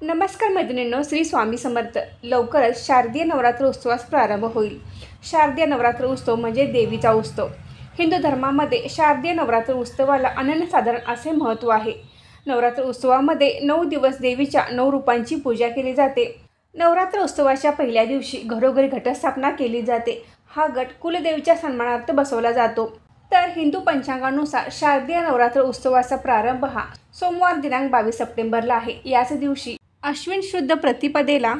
नमस्कार मैत्रिणींनो, श्री स्वामी समर्थ. लवकरच शारदीय नवरात्र उत्सवास प्रारंभ होईल. शारदीय नवरात्र उत्सव म्हणजे देवीचा उत्सव. हिंदू धर्मामध्ये शारदीय नवरात्र उत्सवाला अनन्यसाधारण असे महत्त्व आहे. नवरात्र उत्सवामध्ये 9 दिवस देवीच्या 9 रूपांची पूजा केली जाते. नवरात्र उत्सवाच्या पहिल्या दिवशी घरोघरी घटस्थापना केली जाते. हा घट कुलदेवीच्या सन्मानार्थ बसवला जातो. तर हिंदू पंचांगानुसार शारदीय नवरात्र उत्सवाचा प्रारंभ हा सोमवार दिनांक 22 सप्टेंबरला आहे. याच दिवशी अश्विन शुद्ध प्रतिपदेला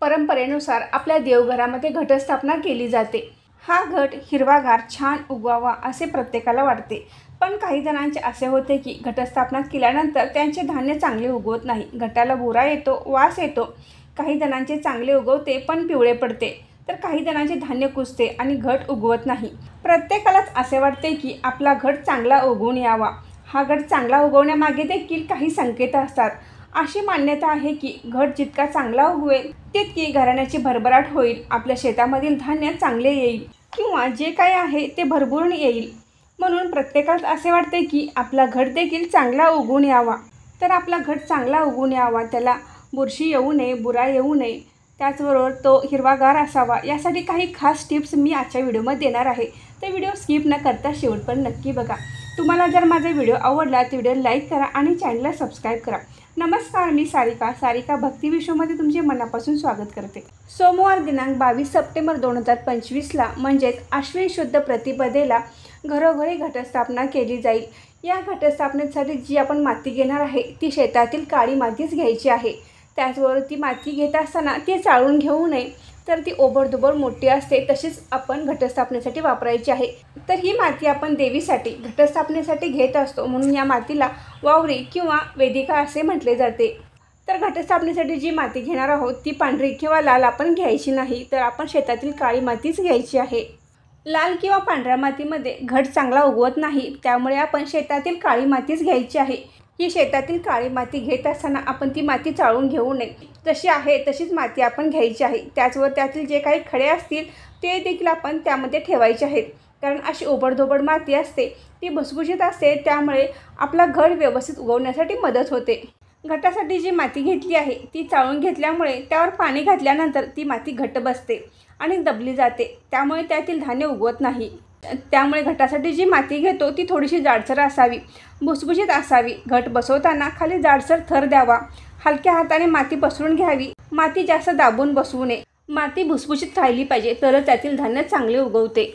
परंपरेनुसार आपल्या देवघरामध्ये घटस्थापना केली जाते. हा घट हिरवागार छान उगवावा असे प्रत्येकाला वाटते, पण काही जणांचे असे होते की घटस्थापना केल्यानंतर त्यांचे धान्य चांगले उगवत नाही. घटाला बुरा येतो, वास येतो. काही जणांचे चांगले उगवते पण पिवळे पडते, तर काही जणांचे धान्य कुजते आणि घट उगवत नाही. प्रत्येकालाच असे वाटते की आपला घट चांगला उगवून यावा. हा घट चांगला उगवण्यामागे देखील काही संकेत असतात. अशी मान्यता आहे की घट जितका चांगला उगवेल तितकी घराण्याची भरभराट होईल, आपल्या शेतामधील धान्य चांगले येईल किंवा जे काही आहे ते भरभरून येईल. म्हणून प्रत्येकाला असे वाटते की आपला घट देखील चांगला उगवून यावा. तर आपला घट चांगला उगवून यावा, त्याला बुरशी येऊ नये, बुरा येऊ नये, त्याचबरोबर तो हिरवागार असावा, यासाठी काही खास टिप्स मी आजच्या व्हिडिओमध्ये देणार आहे. तर व्हिडिओ स्किप न करता शेवटपर्यंत नक्की बघा. तुम्हाला जर माझा व्हिडिओ आवडला तर व्हिडिओ लाईक करा आणि चॅनलला सबस्क्राईब करा. नमस्कार, मी सारिका भक्ती विश्वमध्ये तुमचे मनापासून स्वागत करते. सोमवार दिनांक 22 सप्टेंबर 2025ला म्हणजेच अश्विन शुद्ध प्रतिपदेला घरोघरी घटस्थापना केली जाईल. या घटस्थापनेसाठी जी आपण माती घेणार आहे ती शेतातील काळी मातीच घ्यायची आहे. त्याचबरोबर ती माती घेत असताना ती चाळून घेऊ नये, तर ती ओबडधोबड मोठी असते, तशीच आपण घटस्थापनेसाठी वापरायची आहे. तर ही माती आपण देवीसाठी घटस्थापनेसाठी घेत असतो, म्हणून या मातीला वावरी किंवा वेदिका असे म्हटले जाते. तर घटस्थापनेसाठी जी माती घेणार आहोत ती पांढरी किंवा लाल आपण घ्यायची नाही, तर आपण शेतातील काळी मातीच घ्यायची आहे. लाल किंवा पांढऱ्या मातीमध्ये घट चांगला उगवत नाही, त्यामुळे आपण शेतातील काळी मातीच घ्यायची आहे. ही शेतातील काळी माती घेत असताना आपण ती माती चाळून घेऊ नये, जशी आहे तशीच माती आपण घ्यायची आहे. त्याचवर त्यातील जे काही खडे असतील ते देखील आपण त्यामध्ये ठेवायचे आहेत, कारण अशी ओबडधोबड माती असते ती भुसभुशीत असते, त्यामुळे आपला घट व्यवस्थित उगवण्यासाठी मदत होते. घटासाठी जी माती घेतली आहे ती चाळून घेतल्यामुळे त्यावर पाणी घातल्यानंतर ती माती घट्ट बसते आणि दबली जाते, त्यामुळे त्यातील धान्य उगवत नाही. त्यामुळे घटासाठी जी माती घेतो ती थोडीशी जाडसर असावी, भुसभुशीत असावी. घट बसवताना खाली जाडसर थर द्यावा. हलक्या हाताने माती पसरून घ्यावी. माती जास्त दाबून बसवू नये. माती भुसभुशीत राहिली पाहिजे, तरच त्यातील धान्य चांगले उगवते.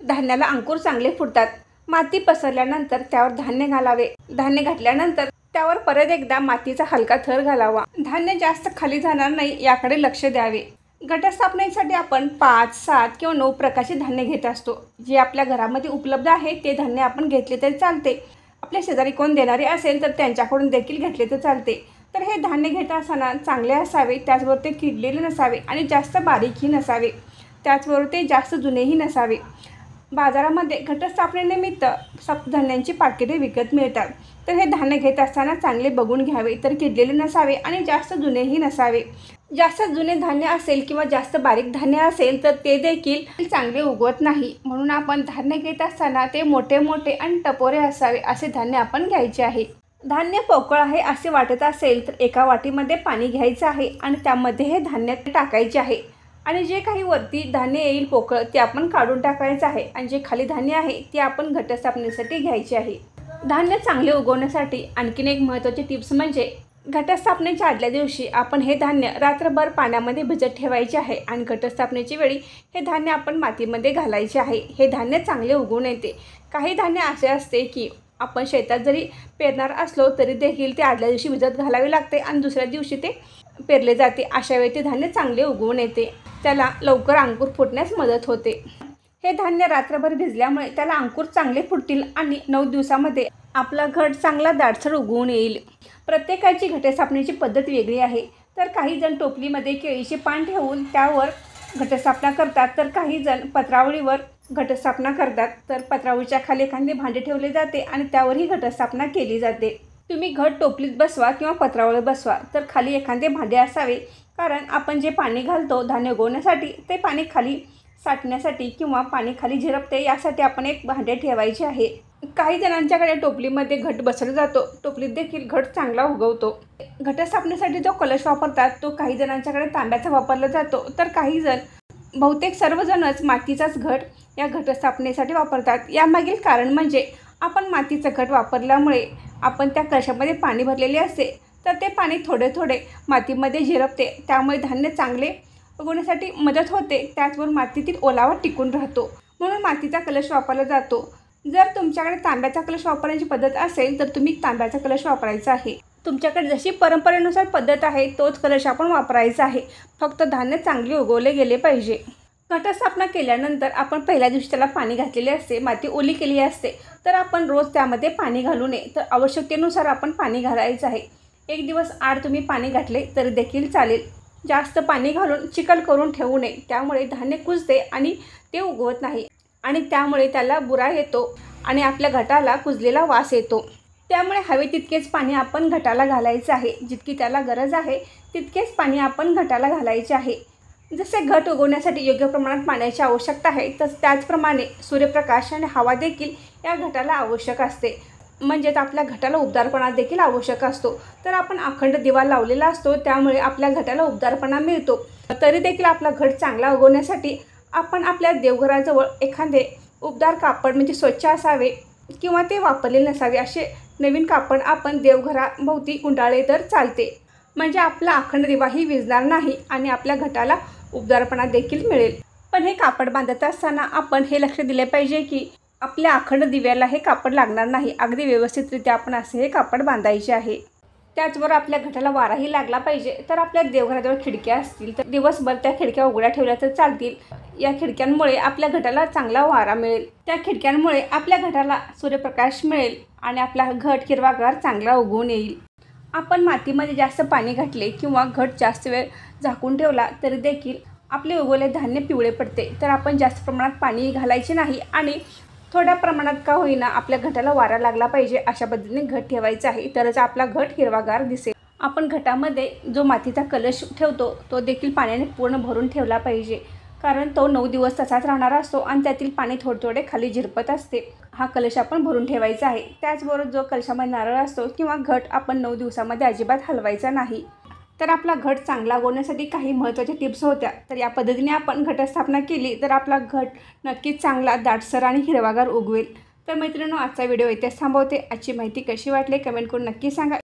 धान्याला अंकुर चांगले फुटतात. माती पसरल्यानंतर त्यावर धान्य घालावे. धान्य घातल्यानंतर त्यावर परत एकदा मातीचा हलका थर घालावा. धान्य जास्त खाली जाणार नाही याकडे लक्ष द्यावे. घटस्थापनेसाठी आपण 5, 7 किंवा 9 प्रकारचे धान्य घेत असतो. जे आपल्या घरामध्ये उपलब्ध आहे ते धान्य आपण घेतले तरी चालते. आपल्या शेजारी कोण देणारे असेल तर त्यांच्याकडून देखील घेतले तर चालते. तर हे धान्य घेत असताना चांगले असावे, त्याचबरोबर ते किडलेले नसावे आणि जास्त बारीकही नसावे, त्याचबरोबर ते जास्त जुनेही नसावे. बाजारामध्ये घटस्थापनेनिमित्त धान्यांची पाकिटे विकत मिळतात. तर हे धान्य घेत असताना चांगले बघून घ्यावे, तर किडलेले नसावे आणि जास्त जुनेही नसावे. जास्त जुने धान्य असेल किंवा जास्त बारीक धान्य असेल तर ते देखील चांगले उगवत नाही. म्हणून आपण धान्य घेत असताना ते मोठे मोठे आणि टपोरे असावे असे धान्य आपण घ्यायचे आहे. धान्य पोकळ आहे असे वाटत असेल तर एका वाटीमध्ये पाणी घ्यायचं आहे आणि त्यामध्ये हे धान्य टाकायचे आहे. आणि जे काही वरती धान्य येईल पोकळ ते आपण काढून टाकायचं आहे आणि जे खाली धान्य आहे ते आपण घटस्थापनेसाठी घ्यायचे आहे. धान्य चांगले उगवण्यासाठी आणखीन एक महत्त्वाची टिप्स म्हणजे घटस्थापनेच्या आदल्या दिवशी आपण हे धान्य रात्रभर पाण्यामध्ये भिजत ठेवायचे आहे आणि घटस्थापनेच्या वेळी हे धान्य आपण मातीमध्ये घालायचे आहे. हे धान्य चांगले उगवून येते. काही धान्य असे असते की आपण शेतात जरी पेरणार असलो तरी देखील ते आदल्या दिवशी भिजत घालावे लागते आणि दुसऱ्या दिवशी ते पेरले जाते. अशा वेळी ते धान्य चांगले उगवून येते. त्याला लवकर अंकुर फुटण्यास मदत होते. हे धान्य रात्रभर भिजल्यामुळे त्याला अंकुर चांगले फुटतील आणि 9 दिवसामध्ये आपला घट चांगला दाटसर उगवून येईल. प्रत्येकाची घटस्थापनेची पद्धत वेगळी आहे. तर काही जण टोपलीमध्ये केळीचे पान ठेवून त्यावर घटस्थापना करतात, तर काही जण पत्रावळीवर घटस्थापना करतात. तर पत्रावळीच्या खाली एखादे भांडे ठेवले जाते आणि त्यावरही घटस्थापना केली जाते. तुम्ही घट टोपलीत बसवा किंवा पत्रावळीत बसवा, तर खाली एखादे भांडे असावे, कारण आपण जे पाणी घालतो धान्य उगवण्यासाठी ते पाणी खाली साठण्यासाठी किंवा पाणी खाली झिरपते यासाठी आपण एक भांडे ठेवायचे आहे. काही जणांच्याकडे टोपलीमध्ये घट बसवला जातो, टोपलीत देखील घट चांगला उगवतो। घटस्थापनेसाठी जो कलश वापरतात तो काही जणांच्याकडे तांब्याचा वापरला जातो, तर काही जण बहुतेक सर्वजणच मातीचाच घट या घटस्थापनेसाठी वापरतात। यामागील कारण म्हणजे आपण मातीचा घट वापरल्यामुळे आपण त्या कलशामध्ये पाणी भरलेले असते, तर ते पाणी थोडे थोडे मातीमध्ये झिरपते, त्यामुळे धान्य चांगले उगवण्यासाठी मदत होते। त्याचबरोबर मातीतील ओलावा टिकून राहतो, म्हणून मातीचा कलश वापरला जातो। जर तुमच्याकडे तांब्याचा कलश वापरण्याची पद्धत असेल तर तुम्ही तांब्याचा कलश वापरायचा आहे। तुमच्याकडे जशी परंपरेनुसार पद्धत आहे तोच कलश आपण वापरायचा आहे, फक्त धान्य चांगले उगवले गेले पाहिजे। घटस्थापना केल्यानंतर आपण पहिल्या दिवशी त्याला पाणी घातलेले असते, माती ओली केली असते, तर आपण रोज त्यामध्ये पाणी घालू नये, तर आवश्यकतेनुसार आपण पाणी घालायचं आहे। एक दिवस आड तुम्ही पाणी घातले तरी देखील चालेल, जास्त पाणी घालून चिखल करून ठेवू नये, त्यामुळे धान्य कुजते आणि ते उगवत नाही आणि त्यामुळे त्याला बुरा येतो आणि आपल्या घटाला कुजलेला वास येतो। त्यामुळे हवे तितकेच पाणी आपण घटाला घालायचं आहे, जितकी त्याला गरज आहे तितकेच पाणी आपण घटाला घालायचे आहे। जसे घट उगवण्यासाठी योग्य प्रमाणात पाण्याची आवश्यकता आहे, त्याचप्रमाणे सूर्यप्रकाश आणि हवा देखील या घटाला आवश्यक असते, म्हणजेच आपल्या घटाला उबदारपणा देखील आवश्यक असतो। तर आपण अखंड दिवा लावलेला असतो, त्यामुळे आपल्या घटाला उबदारपणा मिळतो। तरी देखील आपला घट चांगला उगवण्यासाठी आपण आपल्या देवघराजवळ एखादे उबदार कापड म्हणजे स्वच्छ असावे किंवा ते वापरलेले नसावे, असे नवीन कापड आपण देवघराभोवती गुंडाळले तर चालते, म्हणजे आपला अखंड दिवाही विझणार नाही आणि आपल्या घटाला उबदारपणा देखील मिळेल। पण हे कापड बांधत असताना आपण हे लक्ष दिले पाहिजे की आपल्या अखंड दिव्याला हे कापड लागणार नाही, अगदी व्यवस्थितरित्या आपण असे हे कापड बांधायचे आहे। त्याचबरोबर आपल्या घटाला वाराही लागला पाहिजे, तर आपल्या देवघराजवळ खिडक्या असतील तर दिवसभर त्या खिडक्या उघड्या ठेवल्या तर चालतील। या खिडक्यांमुळे आपल्या घटाला चांगला वारा मिळेल, त्या खिडक्यांमुळे आपल्या घटाला सूर्यप्रकाश मिळेल आणि आपला घट हिरवागार चांगला उगवून येईल। आपण मातीमध्ये जास्त पाणी घातले किंवा घट जास्त वेळ झाकून ठेवला तरी देखील आपले उगवले धान्य पिवळे पडते, तर आपण जास्त प्रमाणात पाणी घालायचे नाही आणि थोड्या प्रमाणात का होईना आपल्या घटाला वारा लागला पाहिजे अशा पद्धतीने घट ठेवायचा आहे, तरच आपला घट हिरवागार दिसेल। आपण घटामध्ये जो मातीचा कलश ठेवतो तो देखील पाण्याने पूर्ण भरून ठेवला पाहिजे, कारण तो 9 दिवस तसाच राहणार असतो आणि त्यातील पाणी थोडे थोडे खाली झिरपत असते। हा कलश आपण भरून ठेवायचा आहे। त्याचबरोबर जो कलशामध्ये नारळ असतो किंवा घट आपण 9 दिवसामध्ये अजिबात हलवायचा नाही। तर आपला घट चांगला उगवण्यासाठी काही महत्त्वाच्या टिप्स होत्या, तर या पद्धतीने आपण घटस्थापना केली तर आपला घट नक्कीच चांगला दाटसर आणि हिरवागार उगवेल। तर मैत्रिणींनो, आजचा व्हिडिओ इथेच थांबवते। आजची माहिती कशी वाटली कमेंट करून नक्की सांगा।